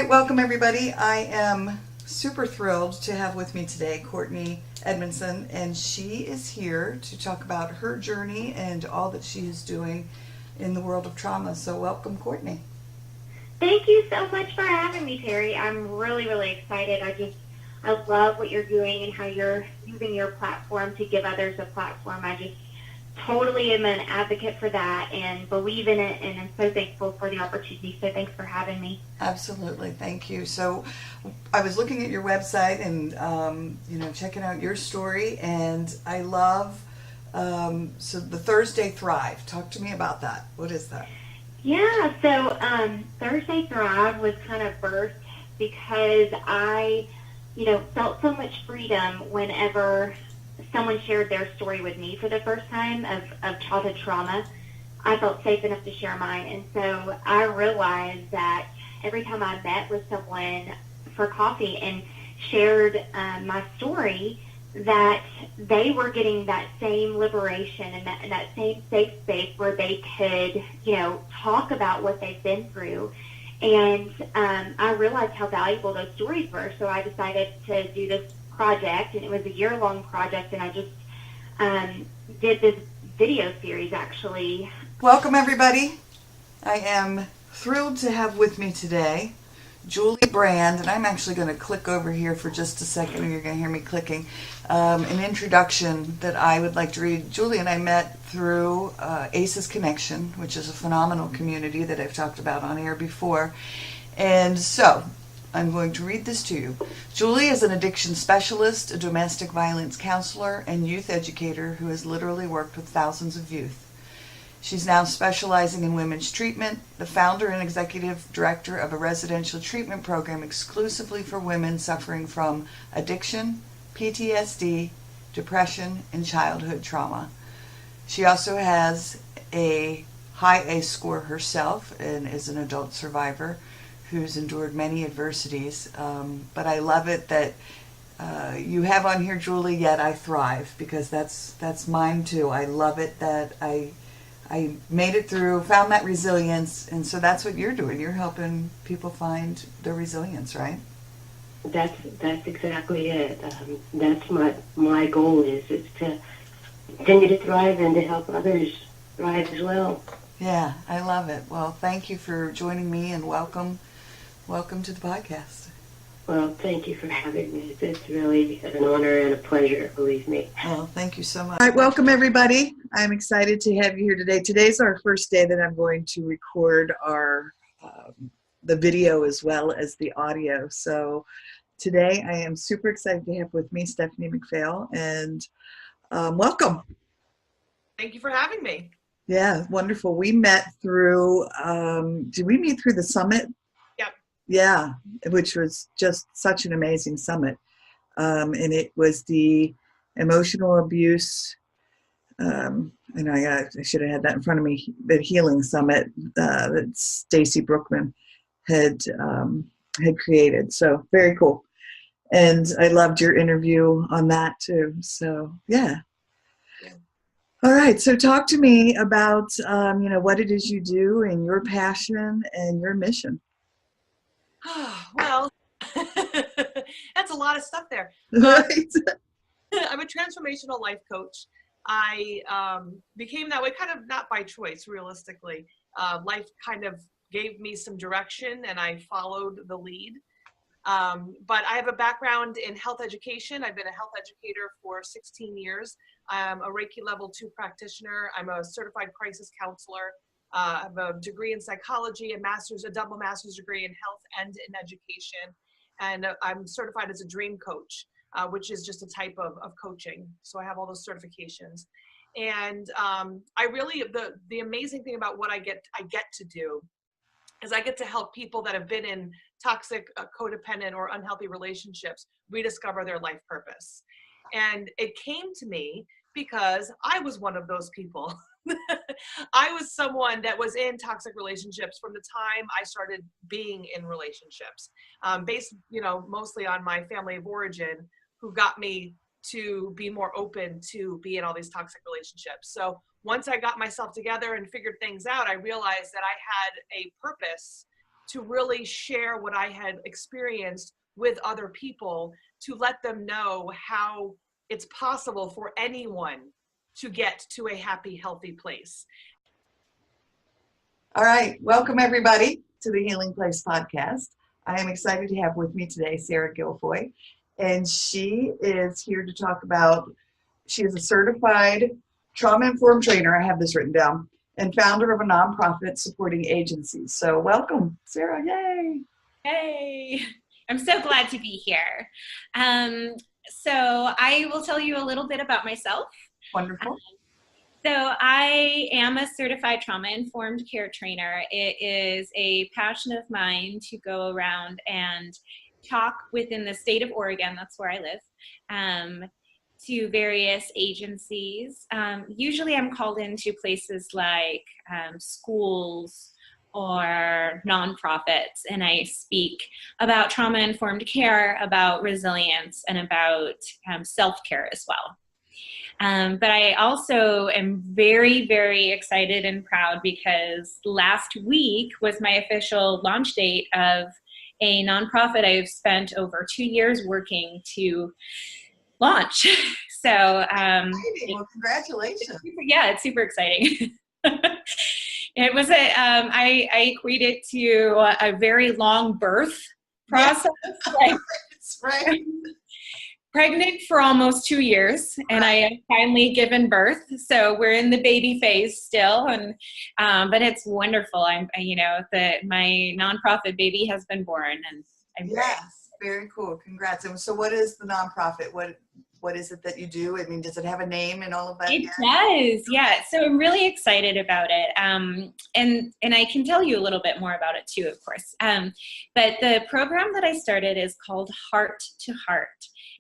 right, welcome everybody. I am super thrilled to have with me today Courtney Edmondson, and she is here to talk about her journey and all that she is doing in the world of trauma. So welcome, Courtney. Thank you so much for having me, Terry. I'm really excited. I love what you're doing and how you're using your platform to give others a platform. I just totally am an advocate for that and believe in it, and I'm so thankful for the opportunity. So thanks for having me. Absolutely, thank you. So I was looking at your website and checking out your story, and I love so the Thursday Thrive. Talk to me about that. What is that? Yeah, so Thursday Thrive was kind of birthed because I felt so much freedom whenever someone shared their story with me for the first time of childhood trauma. I felt safe enough to share mine. And so I realized that every time I met with someone for coffee and shared my story, that they were getting that same liberation and that same safe space where they could, talk about what they've been through. And I realized how valuable those stories were. So I decided to do this project, and it was a year-long project, and I just did this video series, actually. Welcome, everybody. I am thrilled to have with me today Julie Brand, and I'm actually going to click over here for just a second, or you're going to hear me clicking. An introduction that I would like to read. Julie and I met through ACEs Connection, which is a phenomenal community that I've talked about on air before. And so I'm going to read this to you. Julie is an addiction specialist, a domestic violence counselor, and youth educator who has literally worked with thousands of youth. She's now specializing in women's treatment, the founder and executive director of a residential treatment program exclusively for women suffering from addiction, PTSD, depression, and childhood trauma. She also has a high ACE score herself and is an adult survivor who's endured many adversities. But I love it that you have on here, Julie, Yet I Thrive, because that's mine too. I love it that I made it through, found that resilience, and so that's what you're doing. You're helping people find their resilience, right? That's exactly it. That's my goal is to continue to thrive and to help others thrive as well. Yeah, I love it. Well, thank you for joining me, and welcome to the podcast. Well, thank you for having me. It's really an honor and a pleasure, believe me. Well, thank you so much. All right, welcome everybody. I'm excited to have you here today. Today's our first day that I'm going to record our the video as well as the audio. So today I am super excited to have with me Stephanie McPhail, and welcome. Thank you for having me. Yeah, wonderful. We met through, did we meet through the summit? Yep. Yeah, which was just such an amazing summit. And it was the emotional abuse, and I should have had that in front of me, the healing summit that Stacy Brookman had created. So very cool. And I loved your interview on that too. So yeah. All right. So talk to me about, what it is you do and your passion and your mission. Well, that's a lot of stuff there. Right. I'm a transformational life coach. I became that way kind of not by choice, realistically. Life kind of gave me some direction and I followed the lead. But I have a background in health education. I've been a health educator for 16 years. I'm a Reiki level 2 practitioner. I'm a certified crisis counselor. I have a degree in psychology, a double master's degree in health and in education. And I'm certified as a dream coach, which is just a type of coaching. So I have all those certifications. And the amazing thing about what I get to do is I get to help people that have been in toxic, codependent, or unhealthy relationships rediscover their life purpose. And it came to me because I was one of those people. I was someone that was in toxic relationships from the time I started being in relationships, based, mostly on my family of origin, who got me to be more open to be in all these toxic relationships. So once I got myself together and figured things out, I realized that I had a purpose to really share what I had experienced with other people, to let them know how it's possible for anyone to get to a happy, healthy place. All right, welcome everybody to the Healing Place podcast. I am excited to have with me today Sarah Guilfoy, and she is here to talk about, she is a certified trauma-informed trainer, I have this written down, and founder of a nonprofit supporting agencies. So welcome, Sarah, yay. Hey, I'm so glad to be here. So I will tell you a little bit about myself. Wonderful. So I am a certified trauma-informed care trainer. It is a passion of mine to go around and talk within the state of Oregon, that's where I live, to various agencies. Usually I'm called into places like schools or nonprofits, and I speak about trauma-informed care, about resilience, and about self-care as well. But I also am very, very excited and proud because last week was my official launch date of a nonprofit I've spent over 2 years working to launch. So, well, congratulations. Yeah, it's super exciting. It was I equate it to a very long birth process. Yeah. Right. Pregnant for almost 2 years, and I have finally given birth. So we're in the baby phase still, and but it's wonderful. My nonprofit baby has been born, and I'm very cool. Congrats. And so, what is the nonprofit? What is it that you do? I mean, does it have a name and all of that? It does, yeah. So I'm really excited about it, and I can tell you a little bit more about it too, of course. But the program that I started is called Heart to Heart.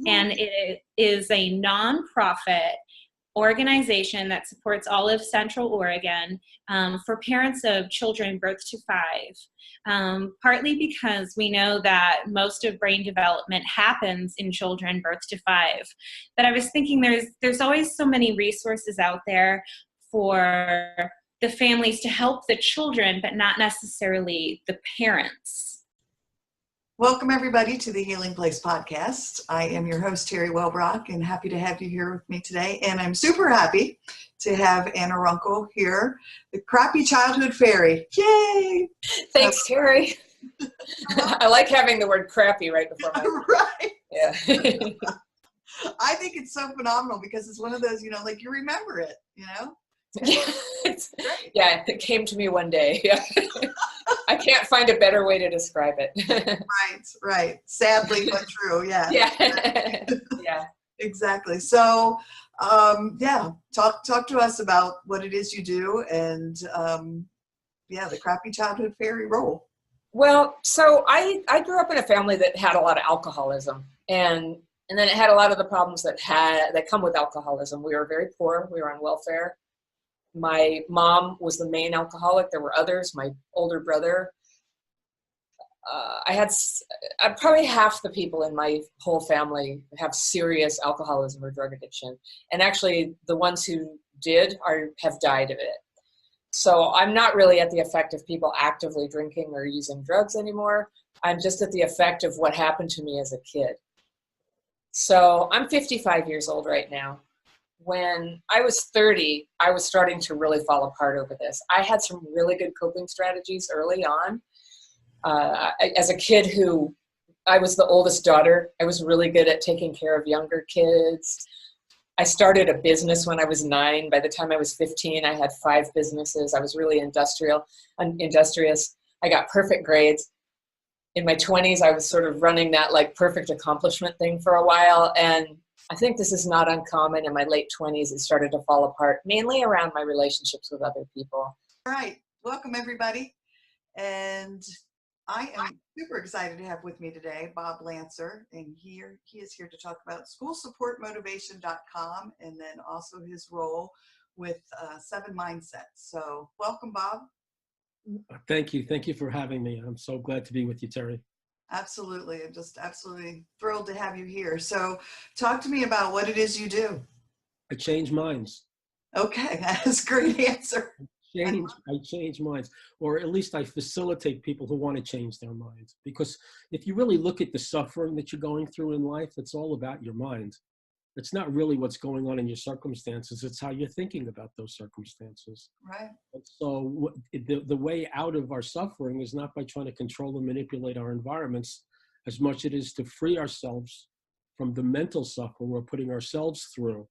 And it is a nonprofit organization that supports all of Central Oregon for parents of children birth to 5, partly because we know that most of brain development happens in children birth to 5. But I was thinking there's always so many resources out there for the families to help the children, but not necessarily the parents. Welcome, everybody, to the Healing Place podcast. I am your host, Teri Wellbrock, and happy to have you here with me today. And I'm super happy to have Anna Runkle here, the crappy childhood fairy. Yay! Thanks, Teri. I like having the word crappy right before my Right. Yeah. I think it's so phenomenal because it's one of those, like you remember it, Yeah, it came to me one day. Yeah. I can't find a better way to describe it. Right. Sadly, but true. Yeah. Yeah. Exactly. So, talk to us about what it is you do and, the crappy childhood fairy role. Well, so I grew up in a family that had a lot of alcoholism, and then it had a lot of the problems that come with alcoholism. We were very poor. We were on welfare. My mom was the main alcoholic. There were others, my older brother. Probably half the people in my whole family have serious alcoholism or drug addiction. And actually the ones who did have died of it. So I'm not really at the effect of people actively drinking or using drugs anymore. I'm just at the effect of what happened to me as a kid. So I'm 55 years old right now. When I was 30, I was starting to really fall apart over this. I had some really good coping strategies early on. As a kid I was the oldest daughter, I was really good at taking care of younger kids. I started a business when I was 9. By the time I was 15, I had 5 businesses. I was really industrious. I got perfect grades. In my 20s, I was sort of running that perfect accomplishment thing for a while. And I think this is not uncommon. In my late 20s, it started to fall apart, mainly around my relationships with other people. All right. Welcome, everybody. And I am super excited to have with me today Bob Lancer, and he is here to talk about schoolsupportmotivation.com and then also his role with 7 Mindsets. So welcome, Bob. Thank you. Thank you for having me. I'm so glad to be with you, Teri. Absolutely. I'm just absolutely thrilled to have you here. So talk to me about what it is you do. I change minds. Okay, that's a great answer. change minds, or at least I facilitate people who want to change their minds. Because if you really look at the suffering that you're going through in life, it's all about your mind. It's not really what's going on in your circumstances. It's how you're thinking about those circumstances. Right. And so the way out of our suffering is not by trying to control and manipulate our environments as much as it is to free ourselves from the mental suffering we're putting ourselves through.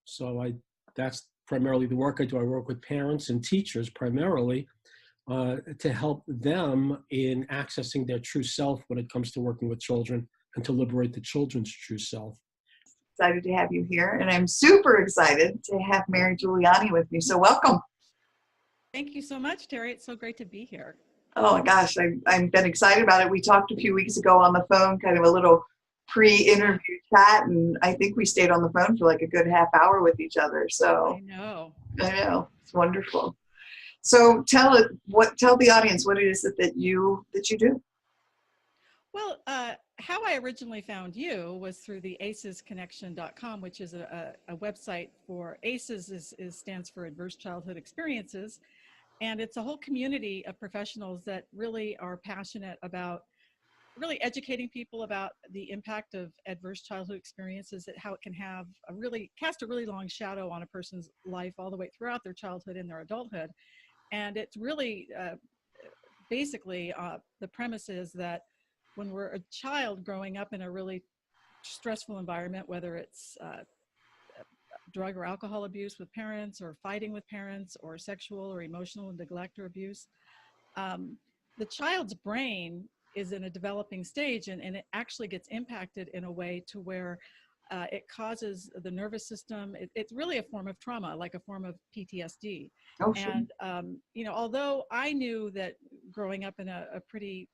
So that's primarily the work I do. I work with parents and teachers primarily to help them in accessing their true self when it comes to working with children and to liberate the children's true self. Excited to have you here, and I'm super excited to have Mary Giuliani with me. So welcome. Thank you so much, Teri. It's so great to be here. Oh my gosh, I've been excited about it. We talked a few weeks ago on the phone, kind of a little pre-interview chat, and I think we stayed on the phone for like a good half hour with each other. So I know. it's wonderful. So tell the audience what it is that you do. Well, how I originally found you was through the acesconnection.com, which is a website for ACEs stands for Adverse Childhood Experiences. And it's a whole community of professionals that really are passionate about really educating people about the impact of adverse childhood experiences, how it can have cast a really long shadow on a person's life all the way throughout their childhood and their adulthood. And it's really basically the premise is that when we're a child growing up in a really stressful environment, whether it's drug or alcohol abuse with parents, or fighting with parents, or sexual or emotional neglect or abuse, the child's brain is in a developing stage, and it actually gets impacted in a way to where it causes the nervous system. It's really a form of trauma, like a form of PTSD. Oh, sure. And although I knew that growing up in a pretty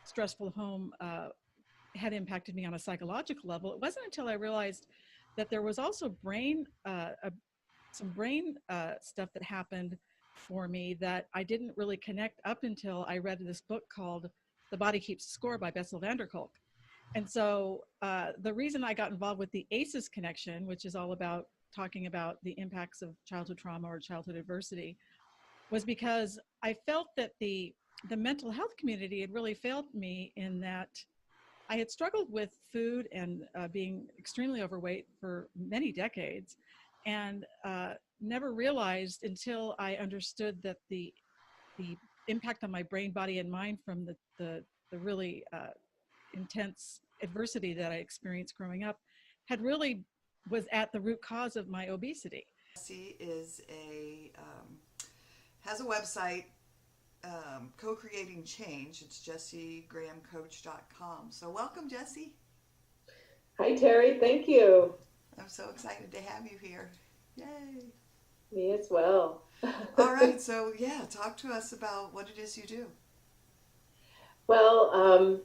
stressful home had impacted me on a psychological level, it wasn't until I realized that there was also some brain stuff that happened for me that I didn't really connect up until I read this book called The Body Keeps Score by Bessel van der Kolk. And so the reason I got involved with the ACEs connection, which is all about talking about the impacts of childhood trauma or childhood adversity, was because I felt that the mental health community had really failed me in that I had struggled with food and being extremely overweight for many decades, and never realized until I understood that the impact on my brain, body, and mind from the really intense adversity that I experienced growing up was at the root cause of my obesity. Jessie has a website, Co-Creating Change. It's jessiegrahamcoach.com. So welcome, Jessie. Hi, Teri. Thank you. I'm so excited to have you here. Yay. Me as well. All right. So talk to us about what it is you do. Well,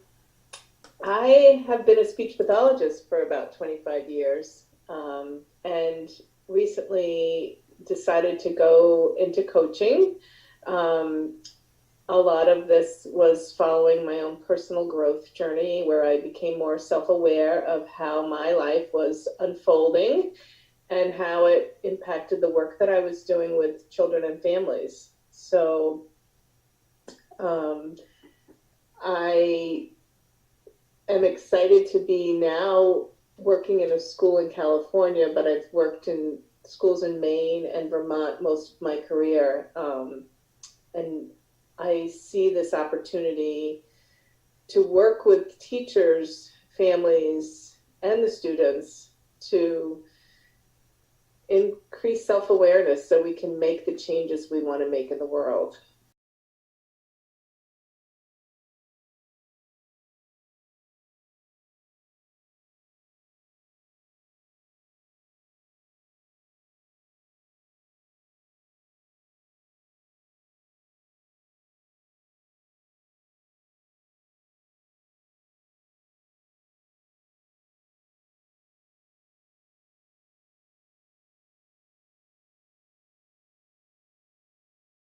I have been a speech pathologist for about 25 years, and recently decided to go into coaching. A lot of this was following my own personal growth journey, where I became more self-aware of how my life was unfolding and how it impacted the work that I was doing with children and families. So I am excited to be now working in a school in California, but I've worked in schools in Maine and Vermont most of my career. And I see this opportunity to work with teachers, families, and the students to increase self-awareness so we can make the changes we want to make in the world.